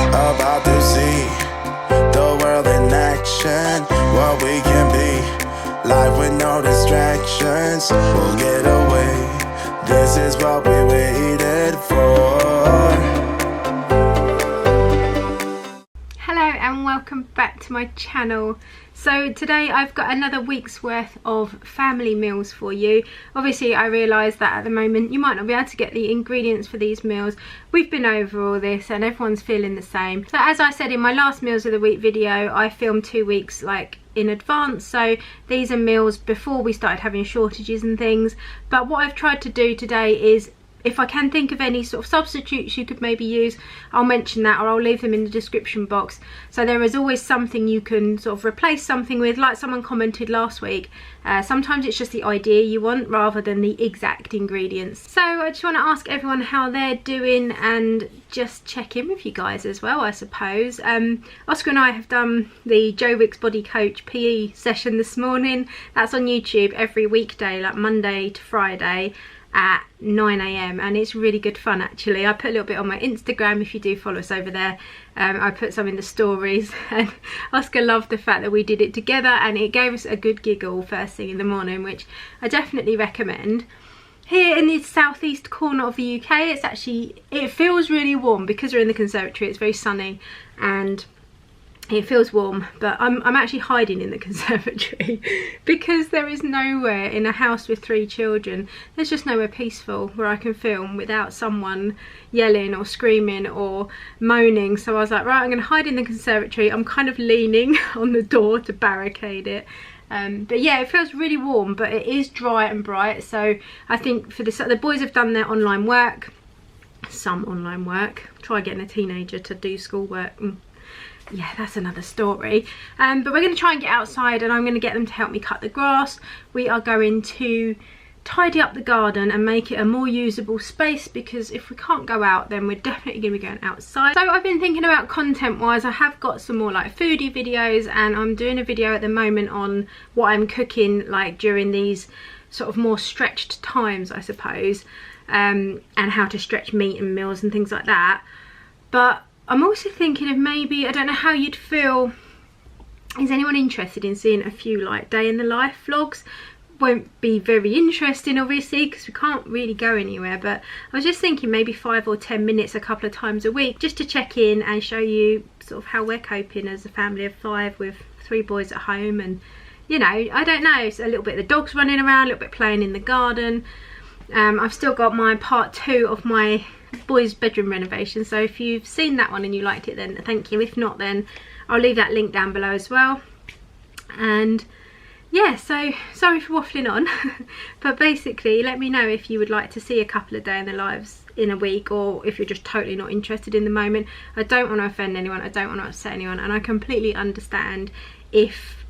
about to see the world in action, what we can be. Life with no distractions, we'll get away. This is what we waited for. Hello and welcome back to my channel. So today I've got another week's worth of family meals for you. Obviously I realise that at the moment you might not be able to get the ingredients for these meals. We've been over all this and everyone's feeling the same. So as I said in my last meals of the week video, I filmed 2 weeks in advance, so these are meals before we started having shortages and things. But what I've tried to do today is, if I can think of any sort of substitutes you could maybe use, I'll mention that, or I'll leave them in the description box. So there is always something you can sort of replace something with, like someone commented last week. Sometimes it's just the idea you want rather than the exact ingredients. So I just want to ask everyone how they're doing and just check in with you guys as well, I suppose. Oscar and I have done the Joe Wicks Body Coach PE session this morning. That's on YouTube every weekday, like Monday to Friday at 9 AM, and it's really good fun actually. I put a little bit on my Instagram if you do follow us over there. I put some in the stories, and Oscar loved the fact that we did it together, and it gave us a good giggle first thing in the morning, which I definitely recommend. Here in the southeast corner of the UK, it feels really warm because we're in the conservatory. It's very sunny and it feels warm, but I'm actually hiding in the conservatory because there is nowhere in a house with 3 children, there's just nowhere peaceful where I can film without someone yelling or screaming or moaning. So I was like, right, I'm going to hide in the conservatory. I'm kind of leaning on the door to barricade it. But yeah, it feels really warm, but it is dry and bright. So I think for this, the boys have done their online work, some online work. Try getting a teenager to do schoolwork. Yeah, that's another story. But we're going to try and get outside, and I'm going to get them to help me cut the grass. We are going to tidy up the garden and make it a more usable space, because if we can't go out, then we're definitely going to be going outside. So I've been thinking about content wise, I have got some more like foodie videos, and I'm doing a video at the moment on what I'm cooking like during these sort of more stretched times, I suppose, and how to stretch meat and meals and things like that. But I'm also thinking of maybe, I don't know how you'd feel, is anyone interested in seeing a few like day in the life vlogs? Won't be very interesting obviously because we can't really go anywhere, but I was just thinking maybe 5 or 10 minutes a couple of times a week just to check in and show you sort of how we're coping as a family of 5 with 3 boys at home. And you know, I don't know, it's a little bit of the dogs running around, a little bit playing in the garden. I've still got my part 2 of my boys' bedroom renovation, so if you've seen that one and you liked it, then thank you. If not, then I'll leave that link down below as well. And yeah, so sorry for waffling on but basically let me know if you would like to see a couple of day in the lives in a week, or if you're just totally not interested in the moment. I don't want to offend anyone, I don't want to upset anyone, and I completely understand if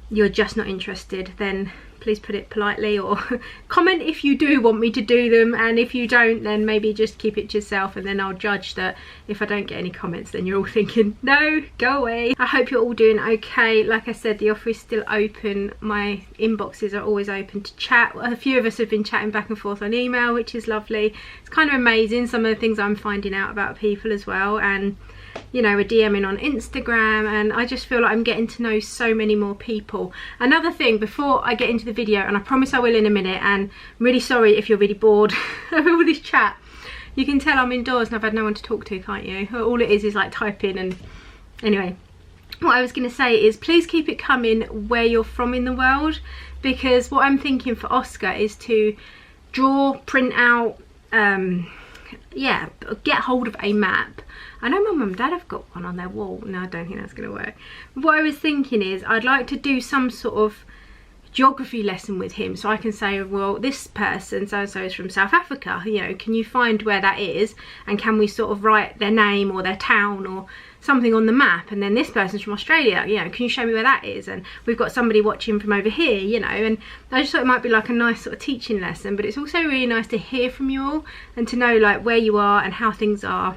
you're just not interested. Then please put it politely, or comment if you do want me to do them, and if you don't, then maybe just keep it to yourself, and then I'll judge that if I don't get any comments, then you're all thinking, no, go away. I hope you're all doing okay. Like I said, the offer is still open. My inboxes are always open to chat. A few of us have been chatting back and forth on email, which is lovely. It's kind of amazing some of the things I'm finding out about people as well, and you know, we're DMing on Instagram, and I just feel like I'm getting to know so many more people. Another thing before I get into the video, and I promise I will in a minute, and I'm really sorry if you're really bored of all this chat. You can tell I'm indoors and I've had no one to talk to, can't you? All it is like typing. And anyway, what I was going to say is please keep it coming where you're from in the world, because what I'm thinking for Oscar is to draw, print out, yeah, get hold of a map. I know my mum and dad have got one on their wall. No, I don't think that's going to work. But what I was thinking is I'd like to do some sort of geography lesson with him, so I can say, well, this person so and so is from South Africa, you know, can you find where that is, and can we sort of write their name or their town or something on the map? And then this person's from Australia, you know, can you show me where that is? And we've got somebody watching from over here, you know. And I just thought it might be like a nice sort of teaching lesson, but it's also really nice to hear from you all and to know like where you are and how things are.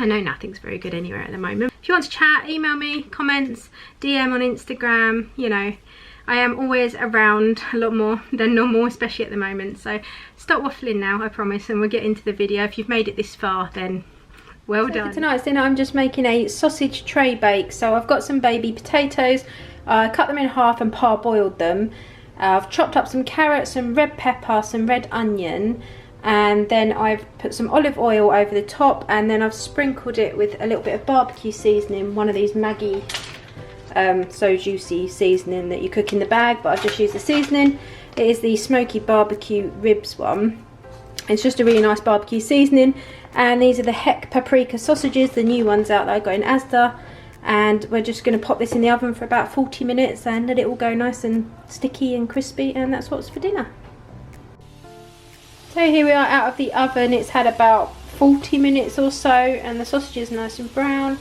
I know nothing's very good anywhere at the moment. If you want to chat, email me, comments, DM on Instagram, you know, I am always around a lot more than normal, especially at the moment. So stop waffling now, I promise, and we'll get into the video. If you've made it this far, then Well done. For tonight's dinner I'm just making a sausage tray bake. So I've got some baby potatoes, I cut them in half and parboiled them. I've chopped up some carrots, some red pepper, some red onion, and then I've put some olive oil over the top, and then I've sprinkled it with a little bit of barbecue seasoning, one of these Maggi So Juicy seasoning that you cook in the bag, but I've just used the seasoning. It is the smoky barbecue ribs one. It's just a really nice barbecue seasoning. And these are the Heck paprika sausages, the new ones out that I got in Asda. And we're just going to pop this in the oven for about 40 minutes and let it all go nice and sticky and crispy, and that's what's for dinner. So here we are out of the oven. It's had about 40 minutes or so, and the sausage is nice and brown.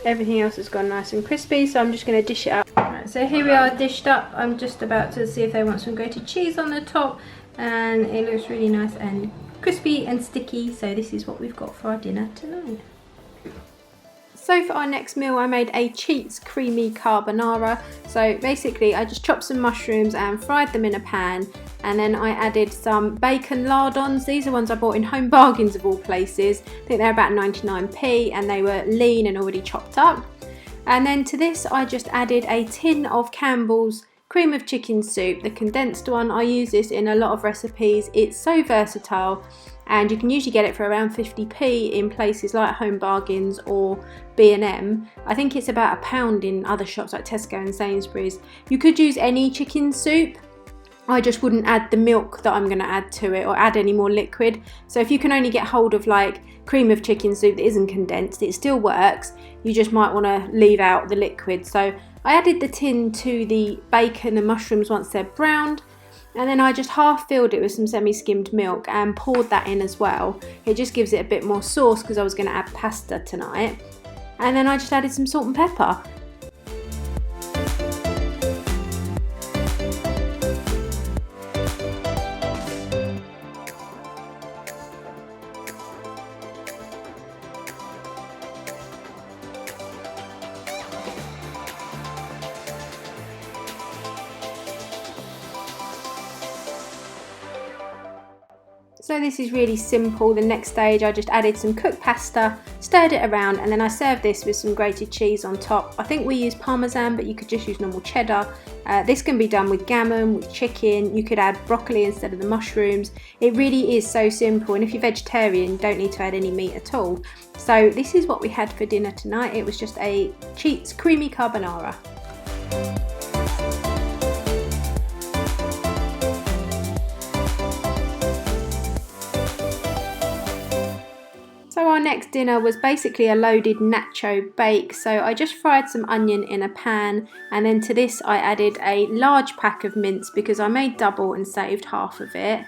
Everything else has gone nice and crispy, so I'm just going to dish it up. Right, so here we are dished up. I'm just about to see if they want some grated cheese on the top, and it looks really nice and crispy and sticky. So this is what we've got for our dinner tonight. So for our next meal I made a cheats creamy carbonara. So basically I just chopped some mushrooms and fried them in a pan, and then I added some bacon lardons. These are ones I bought in Home Bargains of all places. I think they're about 99p and they were lean and already chopped up. And then to this I just added a tin of Campbell's cream of chicken soup, the condensed one. I use this in a lot of recipes. It's so versatile, and you can usually get it for around 50p in places like Home Bargains or B&M. I think it's about £1 in other shops like Tesco and Sainsbury's. You could use any chicken soup. I just wouldn't add the milk that I'm going to add to it or add any more liquid. So if you can only get hold of like cream of chicken soup that isn't condensed, it still works. You just might want to leave out the liquid. So I added the tin to the bacon and mushrooms once they're browned, and then I just half filled it with some semi-skimmed milk and poured that in as well. It just gives it a bit more sauce because I was going to add pasta tonight. And then I just added some salt and pepper. So this is really simple. The next stage I just added some cooked pasta, stirred it around, and then I served this with some grated cheese on top. I think we use Parmesan, but you could just use normal cheddar. This can be done with gammon, with chicken. You could add broccoli instead of the mushrooms. It really is so simple, and if you're vegetarian you don't need to add any meat at all. So this is what we had for dinner tonight. It was just a cheats creamy carbonara. So our next dinner was basically a loaded nacho bake. So I just fried some onion in a pan, and then to this I added a large pack of mince because I made double and saved half of it.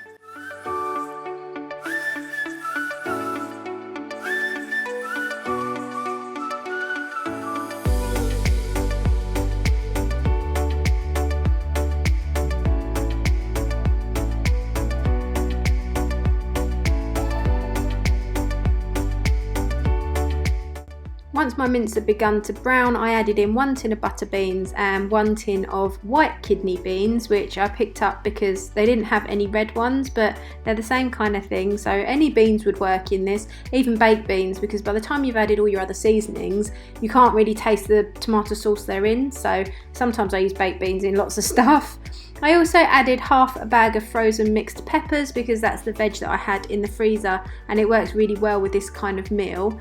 Once my mince had begun to brown, I added in 1 tin of butter beans and 1 tin of white kidney beans, which I picked up because they didn't have any red ones, but they're the same kind of thing, so any beans would work in this, even baked beans, because by the time you've added all your other seasonings, you can't really taste the tomato sauce they're in, so sometimes I use baked beans in lots of stuff. I also added half a bag of frozen mixed peppers because that's the veg that I had in the freezer, and it works really well with this kind of meal.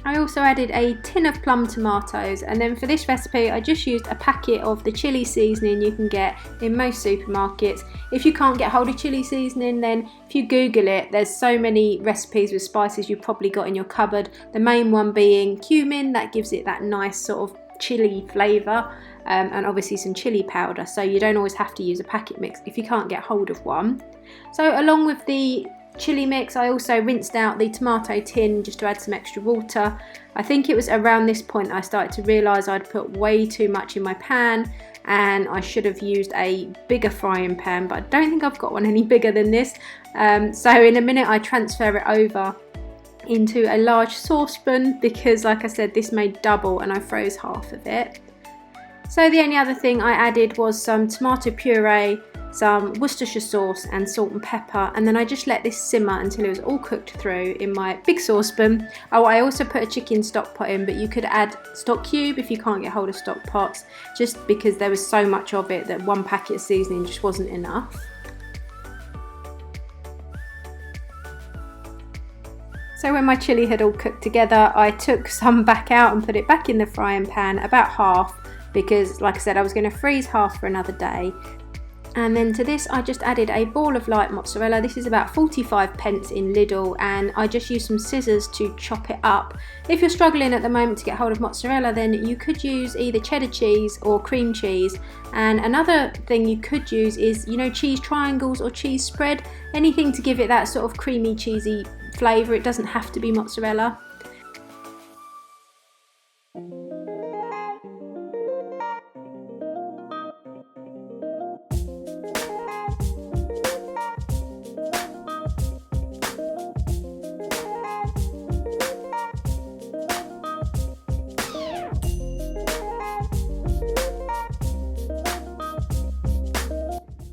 I also added a tin of plum tomatoes, and then for this recipe I just used a packet of the chilli seasoning you can get in most supermarkets. If you can't get hold of chilli seasoning, then if you Google it, there's so many recipes with spices you've probably got in your cupboard. The main one being cumin, that gives it that nice sort of chilli flavour, and obviously some chilli powder, so you don't always have to use a packet mix if you can't get hold of one. So along with the chilli mix, I also rinsed out the tomato tin just to add some extra water. I think it was around this point I started to realise I'd put way too much in my pan and I should have used a bigger frying pan, but I don't think I've got one any bigger than this. So in a minute I transfer it over into a large saucepan because, like I said, this made double and I froze half of it. So the only other thing I added was some tomato puree, some Worcestershire sauce and salt and pepper, and then I just let this simmer until it was all cooked through in my big saucepan. Oh, I also put a chicken stock pot in, but you could add stock cube if you can't get hold of stock pots, just because there was so much of it that one packet of seasoning just wasn't enough. So when my chilli had all cooked together, I took some back out and put it back in the frying pan, about half, because like I said, I was going to freeze half for another day. And then to this I just added a ball of light mozzarella. This is about 45p in Lidl, and I just used some scissors to chop it up. If you're struggling at the moment to get hold of mozzarella, then you could use either cheddar cheese or cream cheese. And another thing you could use is, you know, cheese triangles or cheese spread, anything to give it that sort of creamy cheesy flavour. It doesn't have to be mozzarella.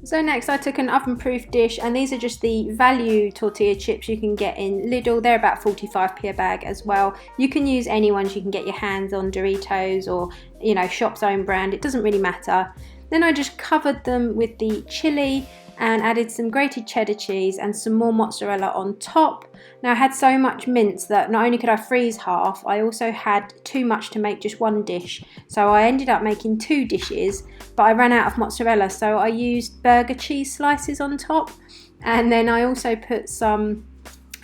So next I took an oven-proof dish, and these are just the value tortilla chips you can get in Lidl. They're about 45p a bag as well. You can use any ones you can get your hands on, Doritos or, you know, shop's own brand, it doesn't really matter. Then I just covered them with the chilli and added some grated cheddar cheese and some more mozzarella on top. Now I had so much mince that not only could I freeze half, I also had too much to make just one dish. So I ended up making 2 dishes, but I ran out of mozzarella, so I used burger cheese slices on top. And then I also put some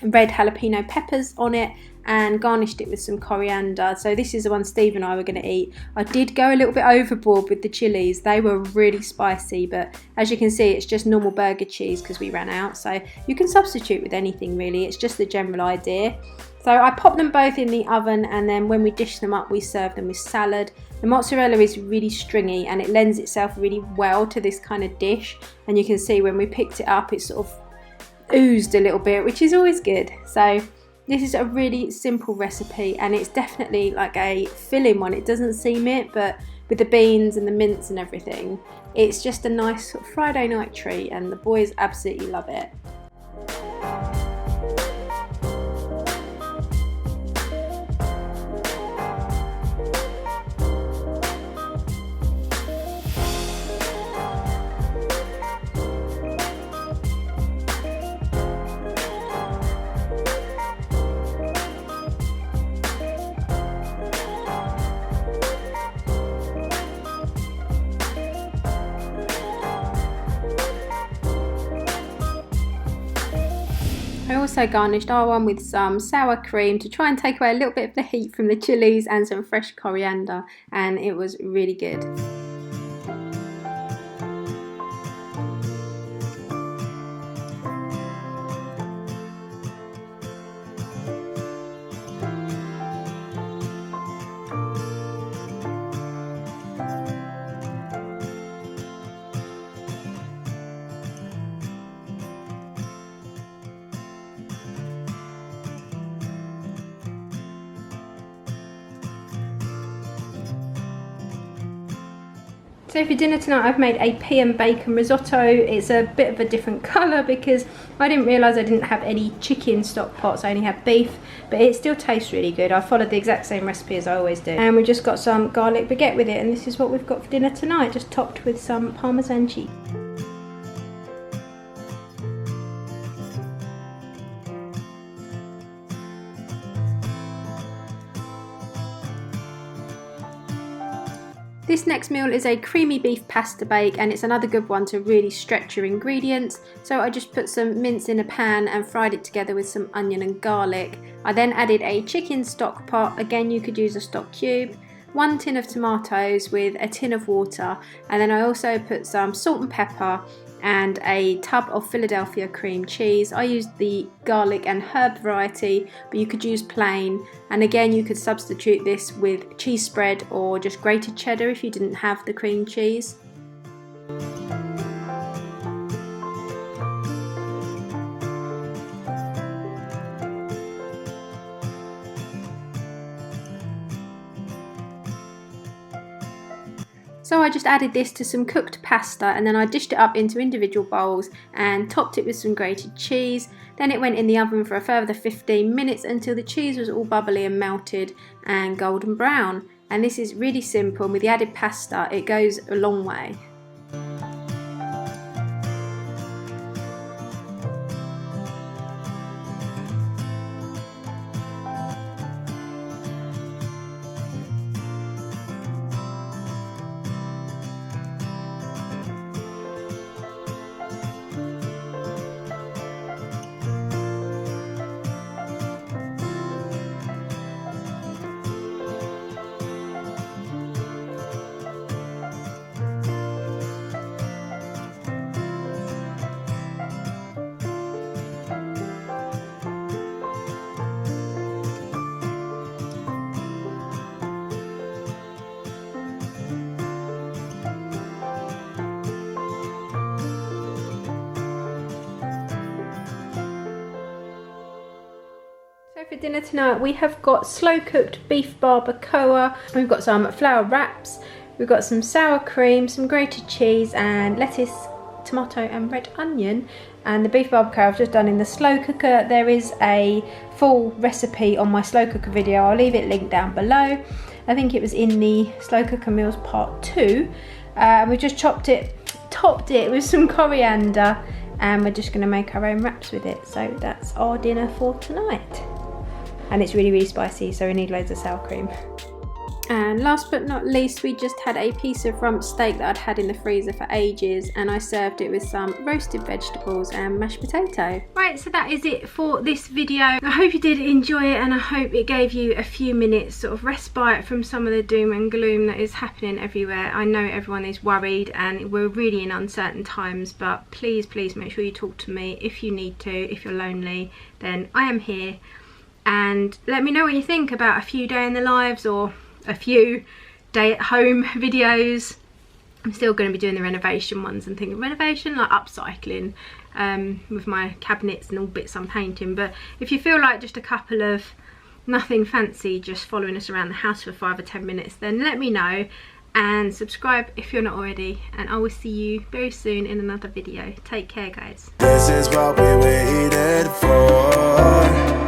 red jalapeno peppers on it and garnished it with some coriander. So this is the one Steve and I were going to eat. I did go a little bit overboard with the chilies. They were really spicy, but as you can see, it's just normal burger cheese because we ran out. So you can substitute with anything really. It's just the general idea. So I popped them both in the oven, and then when we dish them up, we serve them with salad. The mozzarella is really stringy and it lends itself really well to this kind of dish. And you can see when we picked it up, it sort of oozed a little bit, which is always good. So this is a really simple recipe, and it's definitely like a filling one. It doesn't seem it, but with the beans and the mince and everything, it's just a nice sort of Friday night treat, and the boys absolutely love it. I also garnished our one with some sour cream to try and take away a little bit of the heat from the chilies, and some fresh coriander, and it was really good. So for dinner tonight I've made a pea and bacon risotto. It's a bit of a different colour because I didn't realise I didn't have any chicken stock pots, I only had beef, but it still tastes really good. I followed the exact same recipe as I always do. And we've just got some garlic baguette with it, and this is what we've got for dinner tonight, just topped with some Parmesan cheese. This next meal is a creamy beef pasta bake, and it's another good one to really stretch your ingredients. So I just put some mince in a pan and fried it together with some onion and garlic. I then added a chicken stock pot, again you could use a stock cube, 1 tin of tomatoes with a tin of water, and then I also put some salt and pepper and a tub of Philadelphia cream cheese. I used the garlic and herb variety, but you could use plain, and again you could substitute this with cheese spread or just grated cheddar if you didn't have the cream cheese. So I just added this to some cooked pasta, and then I dished it up into individual bowls and topped it with some grated cheese. Then it went in the oven for a further 15 minutes until the cheese was all bubbly and melted and golden brown. And this is really simple, and with the added pasta it goes a long way. So for dinner tonight we have got slow cooked beef barbacoa, we've got some flour wraps, we've got some sour cream, some grated cheese and lettuce, tomato and red onion. And the beef barbacoa I've just done in the slow cooker. There is a full recipe on my slow cooker video, I'll leave it linked down below. I think it was in the slow cooker meals part 2. We just topped it with some coriander, and we're just going to make our own wraps with it. So that's our dinner for tonight. And it's really, really spicy, so we need loads of sour cream. And last but not least, we just had a piece of rump steak that I'd had in the freezer for ages, and I served it with some roasted vegetables and mashed potato. Right, so that is it for this video. I hope you did enjoy it, and I hope it gave you a few minutes sort of respite from some of the doom and gloom that is happening everywhere. I know everyone is worried and we're really in uncertain times, but please, please make sure you talk to me if you need to. If you're lonely, then I am here. And let me know what you think about a few day in the lives or a few day at home videos. I'm still going to be doing the renovation ones and thinking renovation like upcycling with my cabinets and all bits I'm painting. But if you feel like just a couple of nothing fancy, just following us around the house for 5 or 10 minutes, then let me know, and subscribe if you're not already, and I will see you very soon in another video. Take care, guys. This is what we waited for.